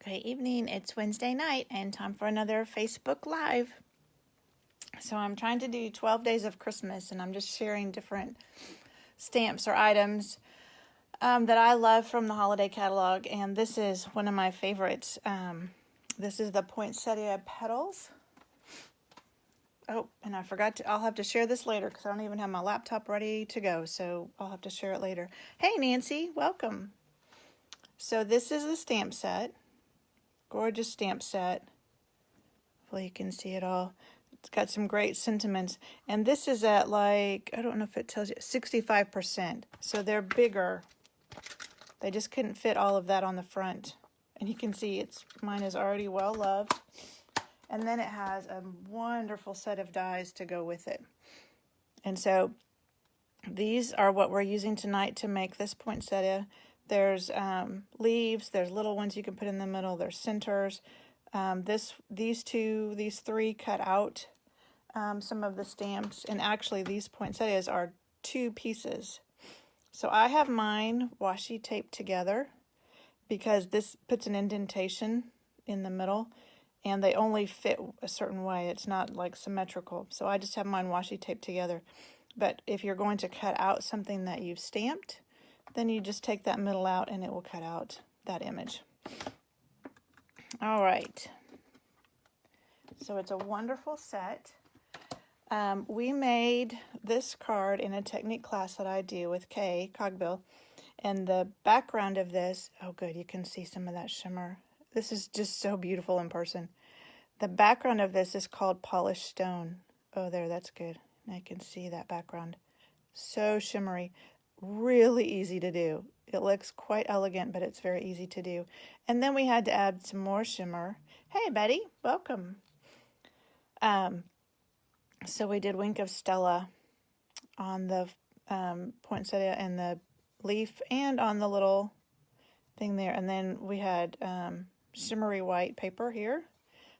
Good evening. It's Wednesday night and time for another Facebook Live. So I'm trying to do 12 days of Christmas, and I'm just sharing different stamps or items that I love from the holiday catalog. And this is one of my favorites. This is the Poinsettia Petals. Oh, and I forgot to, I'll have to share this later because I don't even have my laptop ready to go. So I'll have to share it later. Hey, Nancy, welcome. So this is the stamp set. Gorgeous stamp set. Hopefully you can see it all. It's got some great sentiments. And this is at like, I don't know if it tells you, 65%. So they're bigger. They just couldn't fit all of that on the front. And you can see mine is already well loved. And then it has a wonderful set of dies to go with it. And so these are what we're using tonight to make this poinsettia. There's leaves, there's little ones you can put in the middle, there's centers. These three cut out some of the stamps, and actually these poinsettias are 2 pieces. So I have mine washi taped together because this puts an indentation in the middle, and they only fit a certain way. It's not like symmetrical. So I just have mine washi taped together. But if you're going to cut out something that you've stamped, then you just take that middle out and it will cut out that image. All right. So it's a wonderful set. We made this card in a technique class that I do with Kay Cogbill. And the background of this, oh good, you can see some of that shimmer. This is just so beautiful in person. The background of this is called polished stone. Oh, there, that's good. I can see that background. So shimmery. Really easy to do. It looks quite elegant, but it's very easy to do. And then we had to add some more shimmer. Hey, Betty, welcome. So we did Wink of Stella on the poinsettia and the leaf and on the little thing there. And then we had shimmery white paper here.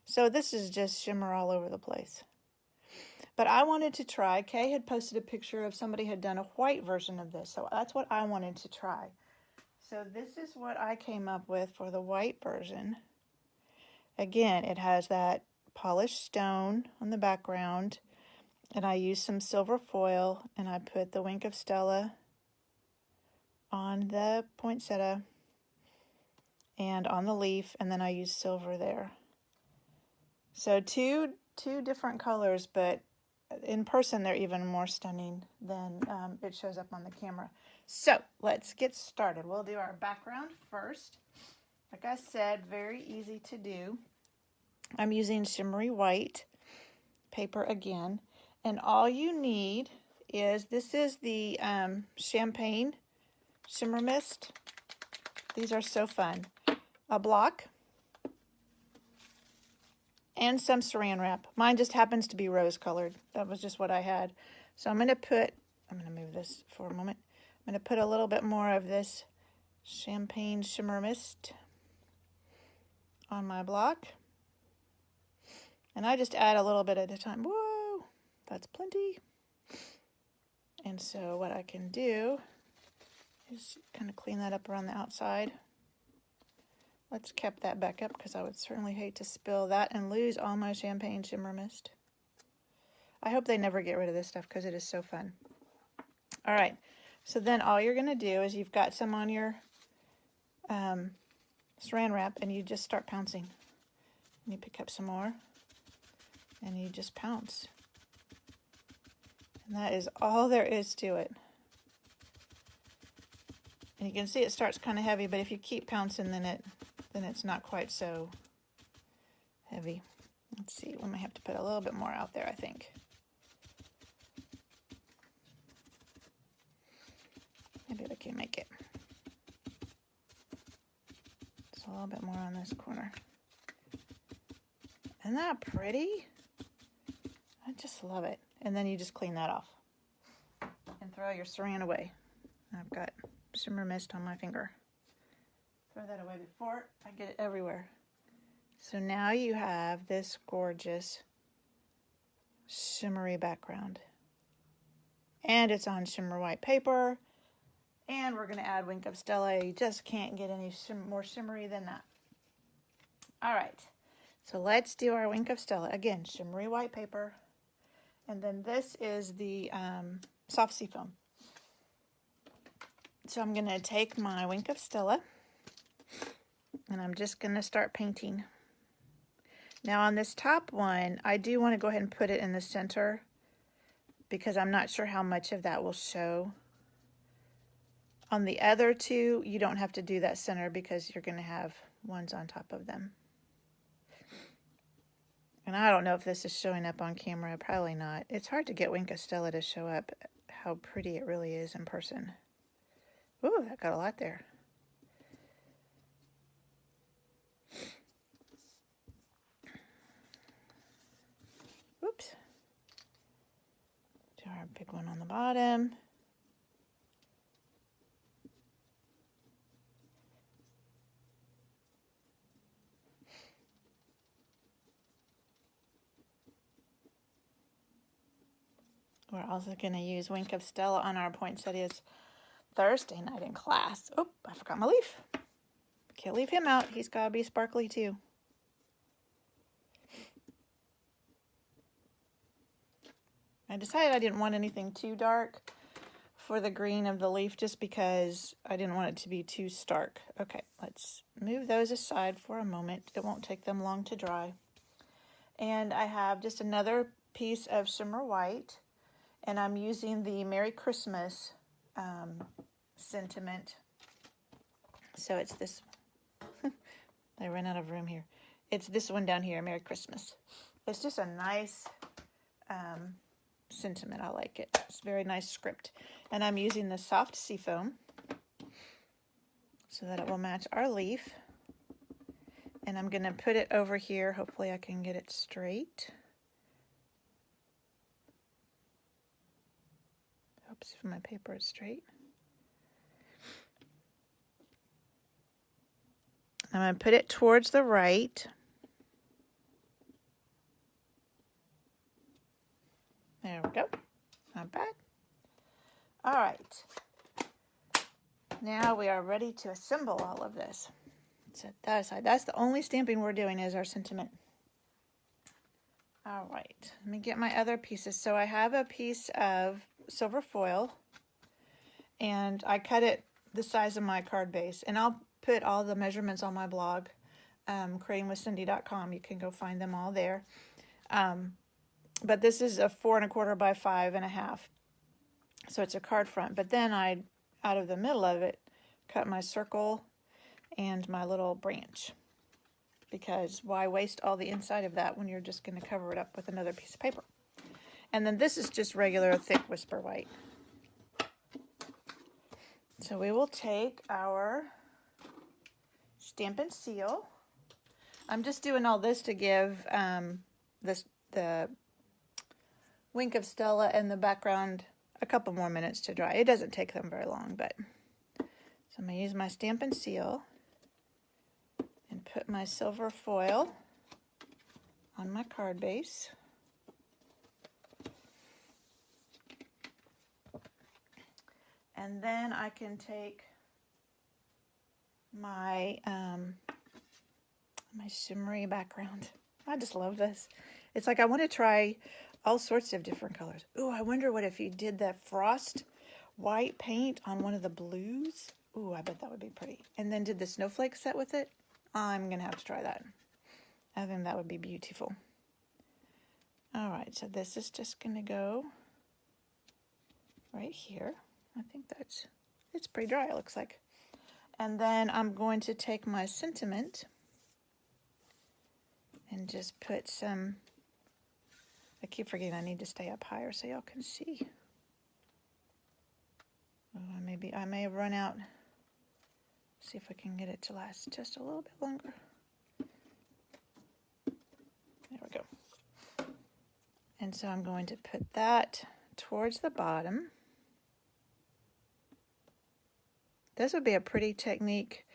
So this is just shimmer all over the place. But I wanted to try. Kay had posted a picture of somebody had done a white version of this. So that's what I wanted to try. So this is what I came up with for the white version. Again, it has that polished stone on the background. And I used some silver foil. And I put the Wink of Stella on the poinsettia and on the leaf. And then I used silver there. So two different colors, but in person they're even more stunning than it shows up on the camera. So let's get started. We'll do our background first. Like I said, very easy to do. I'm using shimmery white paper again, and all you need is, this is the champagne shimmer mist. These are so fun. A block and some saran wrap. Mine just happens to be rose colored. That was just what I had. So I'm going to move this for a moment. I'm going to put a little bit more of this champagne shimmer mist on my block. And I just add a little bit at a time. Whoa, that's plenty. And so what I can do is kind of clean that up around the outside. Let's cap that back up because I would certainly hate to spill that and lose all my champagne shimmer mist. I hope they never get rid of this stuff because it is so fun. All right, so then all you're going to do is, you've got some on your saran wrap, and you just start pouncing. And you pick up some more and you just pounce. And that is all there is to it. And you can see it starts kind of heavy, but if you keep pouncing, then it's not quite so heavy. Let's see, we might have to put a little bit more out there, I think. Maybe we can make it. Just a little bit more on this corner. Isn't that pretty? I just love it. And then you just clean that off and throw your saran away. I've got shimmer mist on my finger. Throw that away before I get it everywhere. So now you have this gorgeous shimmery background. And it's on shimmer white paper. And we're going to add Wink of Stella. You just can't get any more shimmery than that. All right, so let's do our Wink of Stella. Again, shimmery white paper. And then this is the soft seafoam. So I'm going to take my Wink of Stella and I'm just going to start painting. Now on this top one, I do want to go ahead and put it in the center because I'm not sure how much of that will show. On the other two, you don't have to do that center because you're going to have ones on top of them. And I don't know if this is showing up on camera, probably not. It's hard to get Wink of Stella to show up how pretty it really is in person. Ooh, that got a lot there. Oops. Do our big one on the bottom. We're also going to use Wink of Stella on our poinsettias Thursday night in class. Oh, I forgot my leaf. Can't leave him out. He's got to be sparkly too. I decided I didn't want anything too dark for the green of the leaf just because I didn't want it to be too stark. Okay, let's move those aside for a moment. It won't take them long to dry. And I have just another piece of shimmer white, and I'm using the Merry Christmas sentiment. So it's this, I ran out of room here. It's this one down here, Merry Christmas. It's just a nice sentiment. I like it. It's a very nice script. And I'm using the soft seafoam so that it will match our leaf. And I'm going to put it over here. Hopefully I can get it straight. Oops, if my paper is straight. I'm going to put it towards the right. There we go. Not bad. All right. Now we are ready to assemble all of this. Set that aside. That's the only stamping we're doing is our sentiment. All right. Let me get my other pieces. So I have a piece of silver foil, and I cut it the size of my card base. And I'll put all the measurements on my blog, creatingwithcindy.com. You can go find them all there. But this is a 4 1/4 by 5 1/2. So it's a card front. But then I, out of the middle of it, cut my circle and my little branch. Because why waste all the inside of that when you're just going to cover it up with another piece of paper? And then this is just regular thick whisper white. So we will take our Stampin' Seal. I'm just doing all this to give the Wink of Stella and the background a couple more minutes to dry. It doesn't take them very long, but so I'm going to use my Stampin' Seal and put my silver foil on my card base. And then I can take my my shimmery background. I just love this. It's like I want to try all sorts of different colors. Ooh, I wonder what if you did that frost white paint on one of the blues. Ooh, I bet that would be pretty. And then did the snowflake set with it. I'm going to have to try that. I think that would be beautiful. All right, so this is just going to go right here. I think it's pretty dry, it looks like. And then I'm going to take my sentiment and just put some, I keep forgetting I need to stay up higher so y'all can see. Oh, I may have run out. See if I can get it to last just a little bit longer. There we go. And so I'm going to put that towards the bottom. This would be a pretty technique.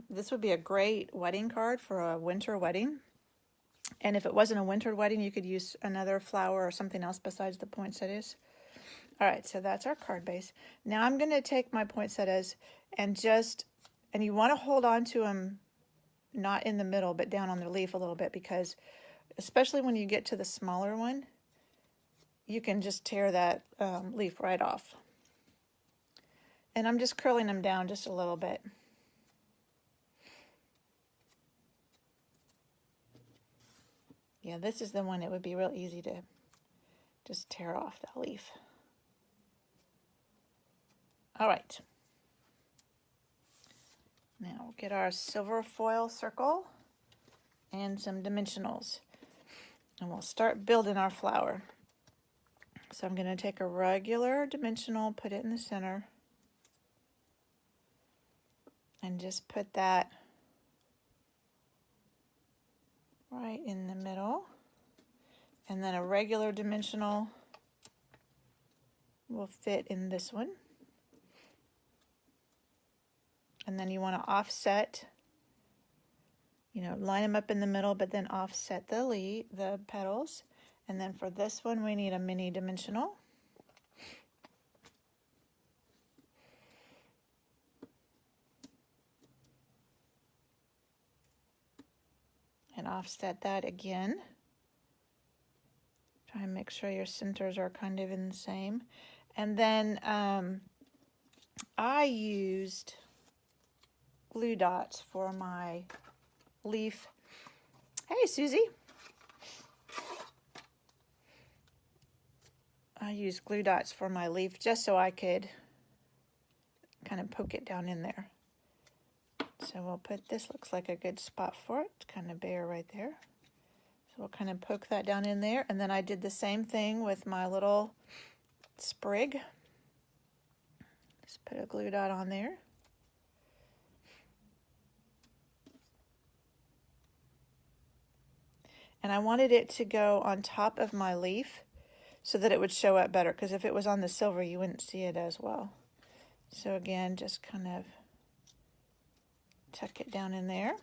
This would be a great wedding card for a winter wedding. And if it wasn't a winter wedding, you could use another flower or something else besides the poinsettias. All right, so that's our card base. Now I'm going to take my poinsettias and you want to hold on to them not in the middle, but down on the leaf a little bit, because especially when you get to the smaller one, you can just tear that leaf right off. And I'm just curling them down just a little bit. Yeah, this is the one it would be real easy to just tear off that leaf. All right. Now we'll get our silver foil circle and some dimensionals. And we'll start building our flower. So I'm going to take a regular dimensional, put it in the center, and just put that right in the middle. And then a regular dimensional will fit in this one. And then you want to offset, line them up in the middle, but then offset the petals. And then for this one, we need a mini dimensional. And offset that again. Try and make sure your centers are kind of in the same. And then I used glue dots for my leaf. Hey, Susie. I used glue dots for my leaf just so I could kind of poke it down in there. So we'll put, this looks like a good spot for it, kind of bare right there. So we'll kind of poke that down in there. And then I did the same thing with my little sprig. Just put a glue dot on there. And I wanted it to go on top of my leaf so that it would show up better, because if it was on the silver, you wouldn't see it as well. So again, just kind of tuck it down in there.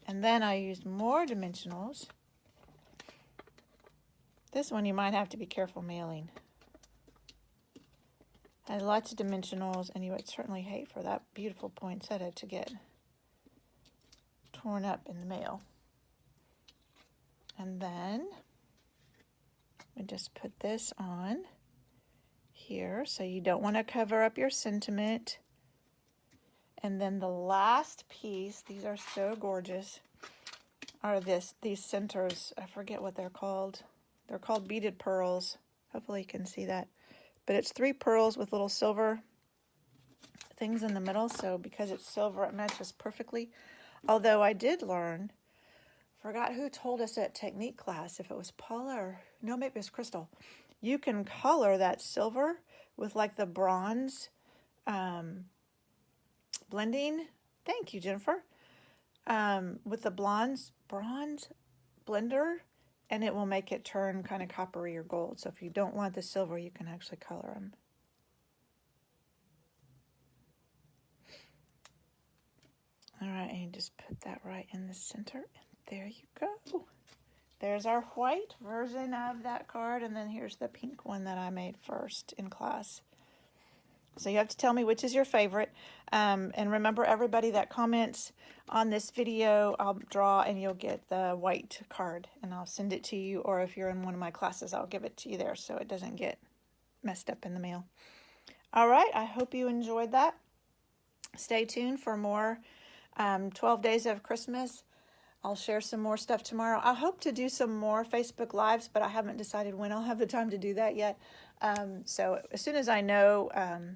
And then I used more dimensionals. This one you might have to be careful mailing. Has lots of dimensionals, and you would certainly hate for that beautiful poinsettia to get torn up in the mail. And then we just put this on here, so you don't want to cover up your sentiment. And then the last piece, these are so gorgeous, are these centers. I forget what they're called. They're called beaded pearls. Hopefully you can see that. But it's 3 pearls with little silver things in the middle. So because it's silver, it matches perfectly. Although I did learn, forgot who told us at technique class, if it was Paula or, no, maybe it was Crystal. You can color that silver with like the bronze blending. Thank you, Jennifer. With the bronze blender, and it will make it turn kind of coppery or gold. So if you don't want the silver, you can actually color them. All right, and you just put that right in the center, and there you go. There's our white version of that card, and then here's the pink one that I made first in class. So you have to tell me which is your favorite. And remember, everybody that comments on this video, I'll draw and you'll get the white card, and I'll send it to you. Or if you're in one of my classes, I'll give it to you there so it doesn't get messed up in the mail. All right, I hope you enjoyed that. Stay tuned for more 12 Days of Christmas. I'll share some more stuff tomorrow. I hope to do some more Facebook Lives, but I haven't decided when I'll have the time to do that yet. So as soon as I know,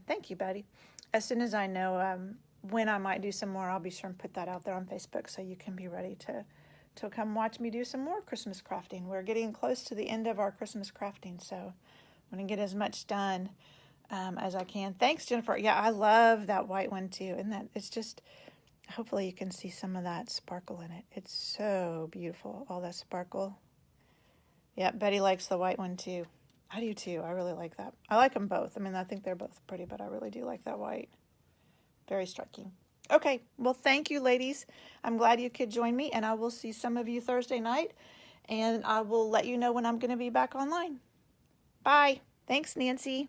thank you, Betty. As soon as I know when I might do some more, I'll be sure and put that out there on Facebook so you can be ready to come watch me do some more Christmas crafting. We're getting close to the end of our Christmas crafting, so I'm going to get as much done as I can. Thanks, Jennifer. Yeah, I love that white one too, and that it's just... Hopefully you can see some of that sparkle in it. It's so beautiful, all that sparkle. Yeah, Betty likes the white one too. I do too. I really like that. I like them both. I mean, I think they're both pretty, but I really do like that white. Very striking. Okay, well, thank you, ladies. I'm glad you could join me, and I will see some of you Thursday night, and I will let you know when I'm going to be back online. Bye. Thanks, Nancy.